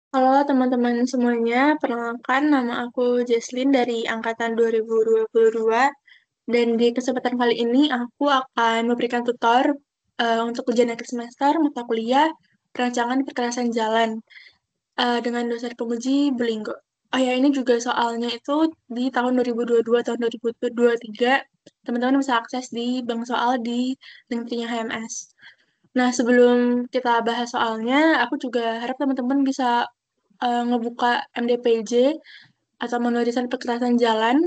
Halo teman-teman semuanya, perkenalkan nama aku Jesslyn dari Angkatan 2022 dan di kesempatan kali ini aku akan memberikan tutor untuk ujian akhir semester mata kuliah Perancangan Perkerasan Jalan dengan dosen penguji Belinggo. Oh ya, ini juga soalnya itu di tahun 2022 tahun 2023 teman-teman bisa akses di bank soal di link-nya HMS. Nah, sebelum kita bahas soalnya, aku juga harap teman-teman bisa ngebuka MDPJ atau manual desain perkerasan jalan,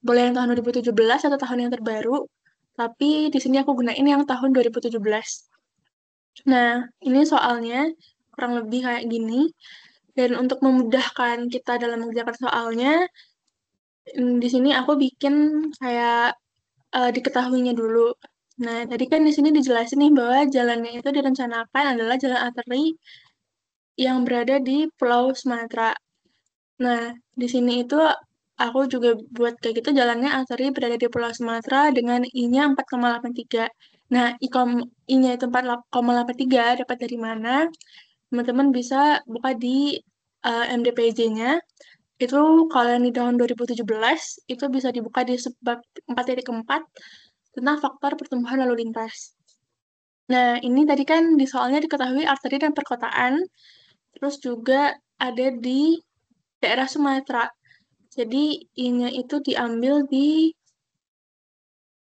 boleh yang tahun 2017 atau tahun yang terbaru, tapi di sini aku gunain yang tahun 2017. Nah, ini soalnya kurang lebih kayak gini, dan untuk memudahkan kita dalam mengerjakan soalnya, di sini aku bikin kayak diketahuinya dulu. Nah, tadi kan di sini dijelasin nih bahwa jalannya itu direncanakan adalah jalan arteri yang berada di Pulau Sumatera. Nah, di sini itu aku juga buat kayak gitu jalannya arteri berada di Pulau Sumatera dengan I-nya 4,83. Nah, I-nya itu 4,83 dapat dari mana? Teman-teman bisa buka di MDPJ-nya. Itu kalau yang di tahun 2017 itu bisa dibuka di sebab 4.4 tentang faktor pertumbuhan lalu lintas. Nah, ini tadi kan di soalnya diketahui arteri dan perkotaan, terus juga ada di daerah Sumatera. Jadi I-nya itu diambil di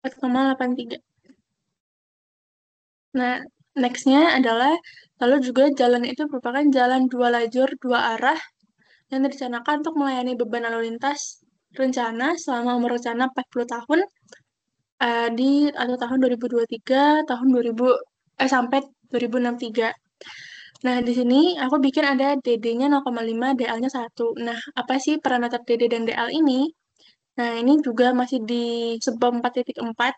4,83. Nah, next-nya adalah lalu juga jalan itu merupakan jalan dua lajur, dua arah yang direncanakan untuk melayani beban lalu lintas rencana selama umur rencana 40 tahun di atau tahun 2023, tahun 2000 sampai 2063. Nah, di sini aku bikin ada DD-nya 0,5, DL-nya 1. Nah, apa sih parameter DD dan DL ini? Nah, ini juga masih di sebab 4.4.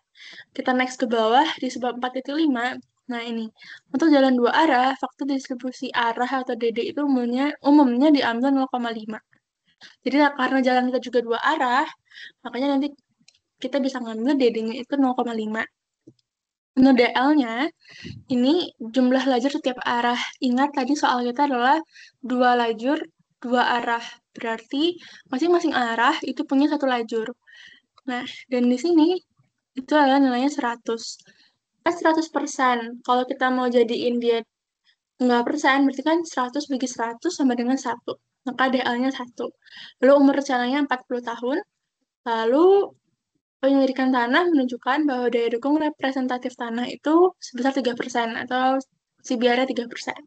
Kita next ke bawah di sebab 4.5. Nah, ini. Untuk jalan dua arah, faktor distribusi arah atau DD itu umumnya diambil 0,5. Jadi, karena jalan kita juga dua arah, makanya nanti kita bisa ngambil DD-nya itu 0,5. Untuk DL-nya, ini jumlah lajur setiap arah. Ingat tadi soal kita adalah dua lajur, dua arah. Berarti masing-masing arah itu punya satu lajur. Nah, dan di sini itu adalah nilainya 100. Kan 100%. Kalau kita mau jadiin dia nggak persen, berarti kan 100 bagi 100 sama dengan 1. Maka DL-nya 1. Lalu umur rencananya 40 tahun. Lalu penyelidikan tanah menunjukkan bahwa daya dukung representatif tanah itu sebesar 3% atau CBR-nya 3%.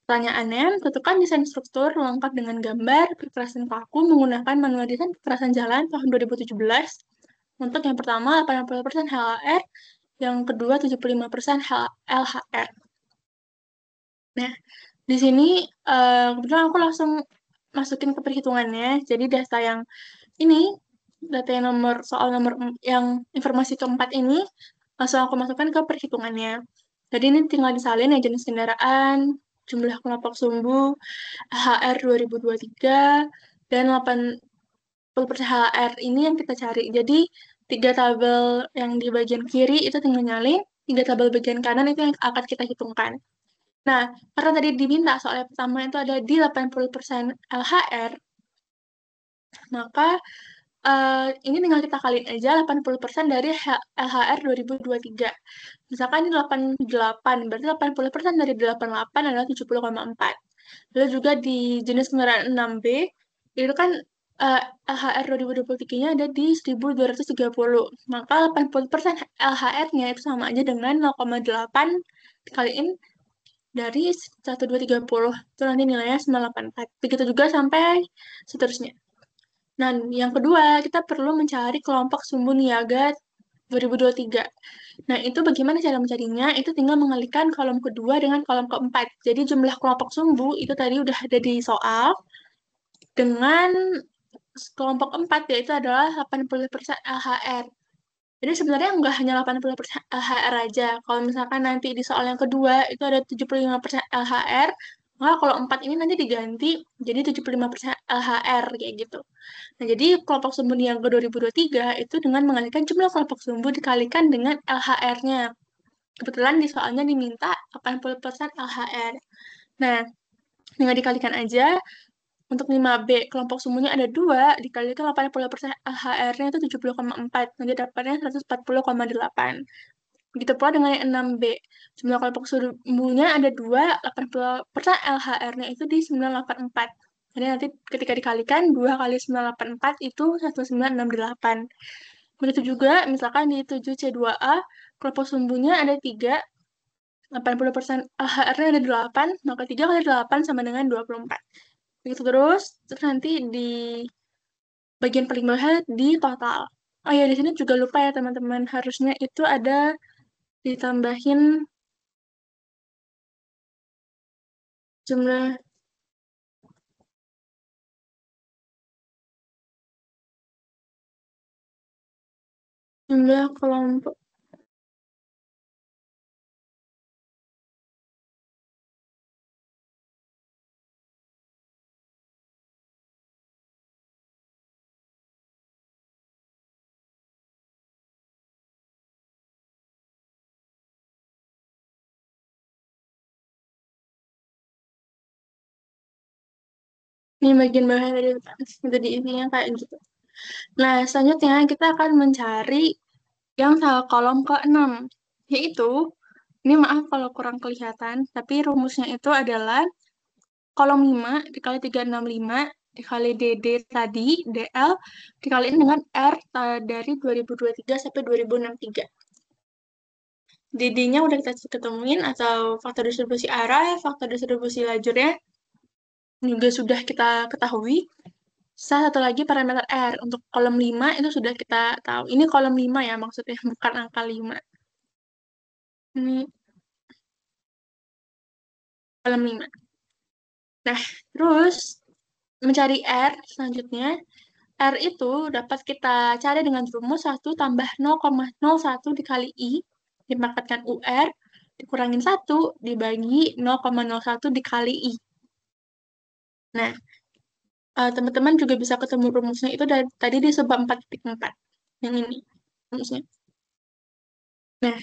Pertanyaannya, tentukan desain struktur lengkap dengan gambar kekerasan paku menggunakan manual desain kekerasan jalan tahun 2017. Untuk yang pertama 80% HLR, yang kedua 75% LHR. Nah, di sini kebetulan aku langsung masukin ke perhitungannya. Jadi data yang ini, data yang soal nomor yang informasi keempat ini, langsung aku masukkan ke perhitungannya. Jadi ini tinggal disalin ya jenis kendaraan, jumlah kelompok sumbu, HR 2023, dan 80% HLR ini yang kita cari. Jadi, tiga tabel yang di bagian kiri itu tinggal nyalin, tiga tabel bagian kanan itu yang akan kita hitungkan. Nah, karena tadi diminta soalnya pertama itu ada di 80% LHR, maka ini tinggal kita kaliin aja 80% dari LHR 2023. Misalkan ini 88, berarti 80% dari 88 adalah 70,4. Lalu juga di jenis kendaraan 6B, itu kan LHR 2023-nya ada di 1230. Maka 80% LHR-nya itu sama aja dengan 0,8 dikaliin dari 1230. Itu nanti nilainya 984. Begitu juga sampai seterusnya. Nah, yang kedua, kita perlu mencari kelompok sumbu niaga 2023. Nah, itu bagaimana cara mencarinya? Itu tinggal mengalihkan kolom kedua dengan kolom keempat. Jadi jumlah kelompok sumbu itu tadi udah ada di soal dengan kelompok 4 yaitu adalah 80% LHR. Jadi sebenarnya nggak hanya 80% LHR aja. Kalau misalkan nanti di soal yang kedua itu ada 75% LHR, maka kalau 4 ini nanti diganti jadi 75% LHR kayak gitu. Nah, jadi kelompok sumbu yang ke 2023 itu dengan mengalihkan jumlah kelompok sumbu dikalikan dengan LHR-nya. Kebetulan di soalnya diminta 80% LHR. Nah, Tinggal dikalikan aja. Untuk 5B, kelompok sumunya ada 2, dikalikan 80% LHR-nya itu 70,4. Nanti dapatnya 140,8. Begitu pula dengan yang 6B. Jumlah kelompok sumunya ada 2, 80% LHR-nya itu di 984. Jadi nanti ketika dikalikan, 2 kali 984 itu 1968. Begitu juga, misalkan di 7C2A, kelompok sumbunya ada 3, 80% LHR-nya ada 8, maka 3 kali 8 sama dengan 24. Begitu terus nanti di bagian paling bawah di total. Oh ya, di sini juga lupa ya teman-teman, harusnya itu ada ditambahin jumlah jumlah kelompok. Ini bagian bawah tadi itu diisinya kayak gitu. Nah, selanjutnya kita akan mencari yang kolom ke-6, yaitu, ini maaf kalau kurang kelihatan, tapi rumusnya itu adalah kolom 5 dikali 365 dikali DD tadi, DL, dikaliin dengan R dari 2023 sampai 2063. DD-nya udah kita ketemuin, atau faktor distribusi arah, faktor distribusi lajurnya juga sudah kita ketahui. Satu lagi parameter R. Untuk kolom 5 itu sudah kita tahu. Ini kolom 5 ya maksudnya, bukan angka 5. Ini kolom 5. Nah, terus mencari R selanjutnya. R itu dapat kita cari dengan rumus 1 tambah 0,01 dikali I, dipangkatkan UR, dikurangin 1, dibagi 0,01 dikali I. Nah, teman-teman juga bisa ketemu rumusnya itu dari, tadi di sebab 4.4. Yang ini rumusnya. Nah,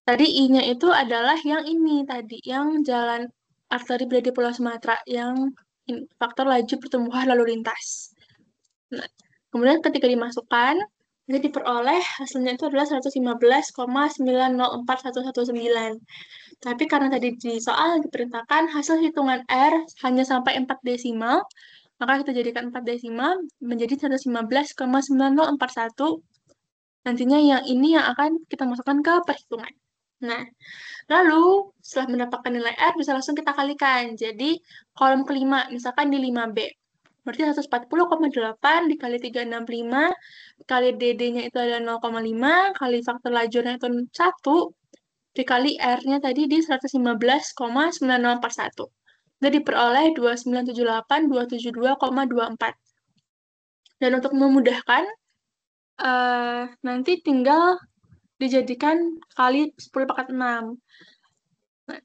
tadi I-nya itu adalah yang ini tadi, yang jalan arteri berada di Pulau Sumatera, yang faktor laju pertumbuhan lalu lintas. Nah, kemudian ketika dimasukkan, nanti diperoleh hasilnya itu adalah 115,904.119. Tapi karena tadi di soal diperintahkan hasil hitungan R hanya sampai 4 desimal, maka kita jadikan 4 desimal menjadi 115,9041. Nantinya yang ini yang akan kita masukkan ke perhitungan. Nah, lalu setelah mendapatkan nilai R bisa langsung kita kalikan. Jadi kolom kelima, misalkan di 5B. Berarti 140,8 dikali 365, kali DD-nya itu ada 0,5, kali faktor lajurnya itu 1, dikali R-nya tadi di 115,9041. Jadi diperoleh 2978,272,24. Dan untuk memudahkan, nanti tinggal dijadikan kali 10 pangkat 6. Nah,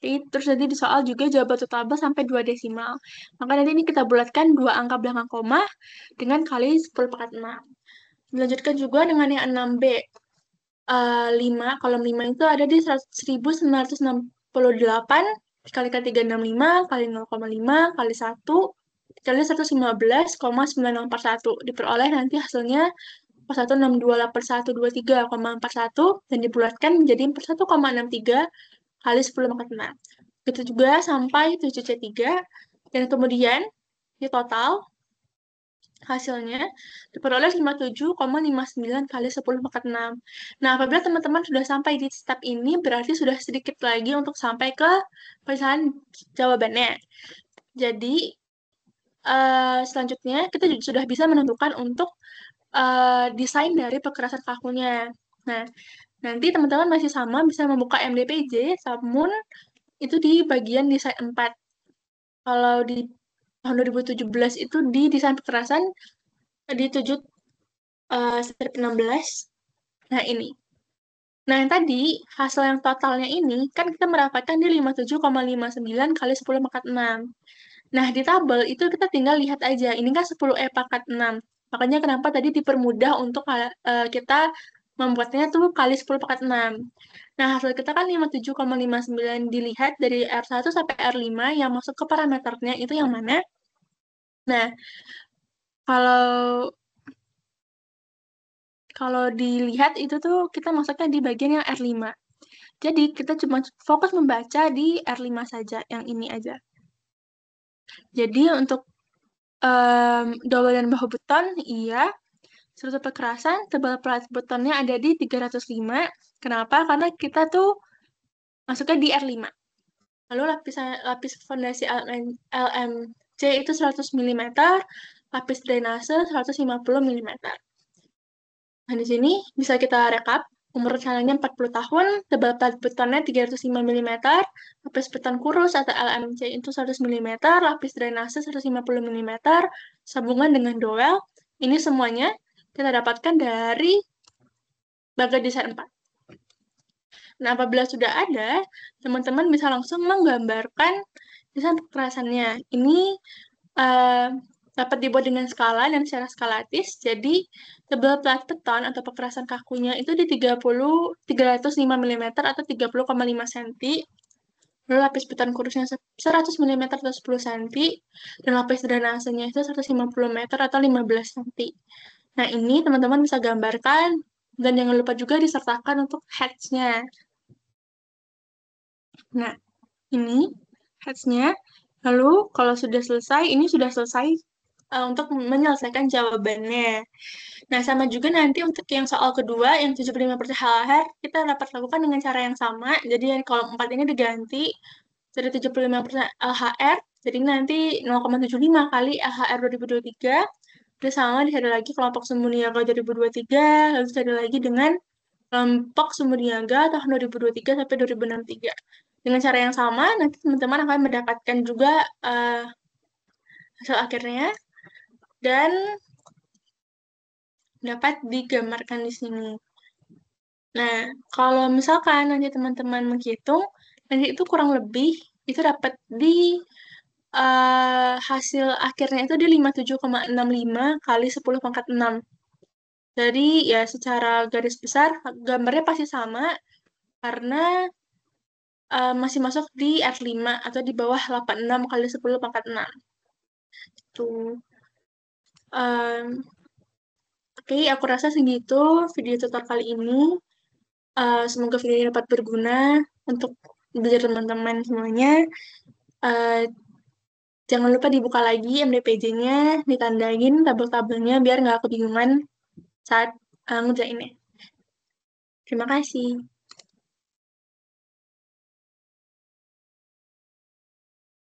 terus nanti di soal juga jawaban total sampai 2 desimal. Maka nanti ini kita bulatkan 2 angka belakang koma dengan kali 10 pangkat 6. Dilanjutkan juga dengan yang 6B. 5, kolom 5 itu ada di 1968 dikalikan 365 kali 0,5 kali 1 dikali 115,9041. Diperoleh nanti hasilnya 1628123,41 dan dibulatkan menjadi 41,63 kali 10 pangkat 6. Begitu juga sampai 7C3 dan kemudian di total hasilnya diperoleh 57,59 kali 10 pangkat 6. Nah, apabila teman-teman sudah sampai di step ini, berarti sudah sedikit lagi untuk sampai ke pecahan jawabannya. Jadi, selanjutnya kita sudah bisa menentukan untuk desain dari perkerasan kakunya. Nah, nanti teman-teman masih sama bisa membuka MDPJ, namun itu di bagian desain 4. Kalau di tahun 2017 itu di desain perkerasan di 7 strip 16. Nah, ini. Nah, yang tadi, hasil yang totalnya ini, kan kita mendapatkan di 57,59 kali 10 pangkat 6. Nah, di tabel itu kita tinggal lihat aja. Ini kan 10E pangkat 6. Makanya kenapa tadi dipermudah untuk kita membuatnya tuh kali 10 pangkat 6. Nah, hasil kita kan 57,59 dilihat dari R1 sampai R5 yang masuk ke parameternya itu yang mana? Nah, kalau kalau dilihat itu tuh kita masuknya di bagian yang R5. Jadi kita cuma fokus membaca di R5 saja, yang ini aja. Jadi untuk double dan bahu beton, iya. Struktur kekerasan, tebal pelat betonnya ada di 305. Kenapa? Karena kita tuh masuknya di R5. Lalu lapis fondasi LMC itu 100 mm, lapis drainase 150 mm. Nah, di sini bisa kita rekap. Umur rencananya 40 tahun, tebal plat betonnya 305 mm, lapis beton kurus atau LMC itu 100 mm, lapis drainase 150 mm, sambungan dengan dowel. Ini semuanya kita dapatkan dari bagian desain 4. Nah, apabila sudah ada, teman-teman bisa langsung menggambarkan desain kekerasannya. Ini eh, dapat dibuat dengan skala dan secara skalatis. Jadi, tebal plat beton atau pekerasan kakunya itu di 305 mm atau 30,5 cm. Lalu lapis beton kurusnya 100 mm atau 10 cm. Dan lapis drainasenya itu 150 meter atau 15 cm. Nah, ini teman-teman bisa gambarkan. Dan jangan lupa juga disertakan untuk heads-nya. Nah, ini heads-nya. Lalu, kalau sudah selesai, ini sudah selesai untuk menyelesaikan jawabannya. Nah, sama juga nanti untuk yang soal kedua, yang 75% HLHR, kita dapat lakukan dengan cara yang sama. Jadi, yang kolom 4 ini diganti jadi 75% LHR, jadi nanti 0,75 kali LHR 2023, terus sama ada lagi kelompok sumbu niaga 2023, lalu ada lagi dengan kelompok sumbu niaga tahun 2023 sampai 2063. Dengan cara yang sama, nanti teman-teman akan mendapatkan juga hasil akhirnya dan dapat digambarkan di sini. Nah, kalau misalkan nanti teman-teman menghitung, nanti itu kurang lebih itu dapat di hasil akhirnya itu di 57,65 kali 10 pangkat 6. Jadi ya secara garis besar gambarnya pasti sama karena masih masuk di R5 atau di bawah 86 kali 10 pangkat 6. Tuh. Oke, aku rasa segitu video tutor kali ini. Semoga video ini dapat berguna untuk belajar teman-teman semuanya. Uh, Jangan lupa dibuka lagi MDPJ-nya, ditandain tabel-tabelnya biar nggak kebingungan saat ngerjainnya. Terima kasih.